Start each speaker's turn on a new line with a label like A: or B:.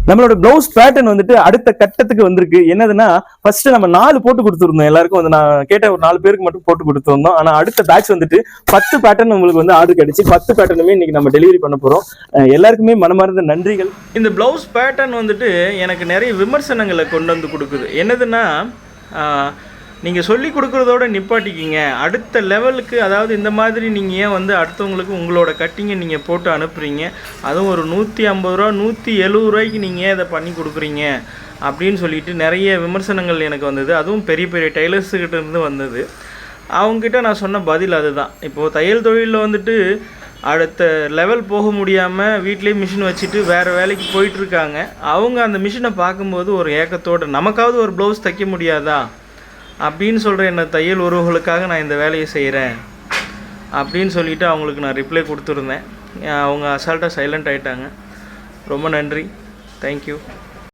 A: நம்மளோட blouse pattern வந்துட்டு அடுத்த கட்டத்துக்கு வந்திருக்கு. என்னதுன்னா ஃபர்ஸ்ட் நம்ம 4 போட்டு கொடுத்துருந்தோம் எல்லாருக்கும் வந்து, நான் கேட்ட ஒரு 4 பேருக்கு மட்டும் போட்டு கொடுத்துருந்தோம். ஆனா அடுத்த பேட்ச் வந்துட்டு 10 பேட்டர்ன் உங்களுக்கு வந்து ஆர்டர் கிடைச்சு 10 பேட்டர்னுமே இன்னைக்கு நம்ம டெலிவரி பண்ண போறோம். எல்லாருக்குமே மனமார்ந்த நன்றிகள். இந்த பிளவுஸ் பேட்டர்ன் வந்துட்டு எனக்கு நிறைய விமர்சனங்களை கொண்டு வந்து கொடுக்குது. என்னதுன்னா நீங்கள் சொல்லி கொடுக்குறதோட நிப்பாட்டிக்கிங்க, அடுத்த லெவலுக்கு. அதாவது இந்த மாதிரி நீங்கள் ஏன் வந்து அடுத்தவங்களுக்கு உங்களோட கட்டிங்கை நீங்கள் போட்டு அனுப்புகிறீங்க, அதுவும் ஒரு 150 ரூபா 170 ரூபாய்க்கு நீங்கள் ஏன் இதை பண்ணி கொடுக்குறீங்க அப்படின்னு சொல்லிட்டு நிறைய விமர்சனங்கள் எனக்கு வந்தது. அதுவும் பெரிய பெரிய டெய்லர்ஸுக்கிட்ட இருந்து வந்தது. அவங்ககிட்ட நான் சொன்ன பதில் அதுதான். இப்போது தையல் தொழிலில் வந்துட்டு அடுத்த லெவல் போக முடியாமல் வீட்லேயே மிஷின் வச்சுட்டு வேறு வேலைக்கு போயிட்டுருக்காங்க. அவங்க அந்த மிஷினை பார்க்கும்போது ஒரு ஏக்கத்தோடு நமக்காவது ஒரு ப்ளவுஸ் தைக்க முடியாதா அப்படின்னு சொல்கிற என்ன தையல் உறவுகளுக்காக நான் இந்த வேலையை செய்கிறேன் அப்படின்னு சொல்லிவிட்டு அவங்களுக்கு நான் ரிப்ளை கொடுத்துருந்தேன். அவங்க அசால்ட்டாக சைலண்ட் ஆகிட்டாங்க. ரொம்ப நன்றி. தேங்க்யூ.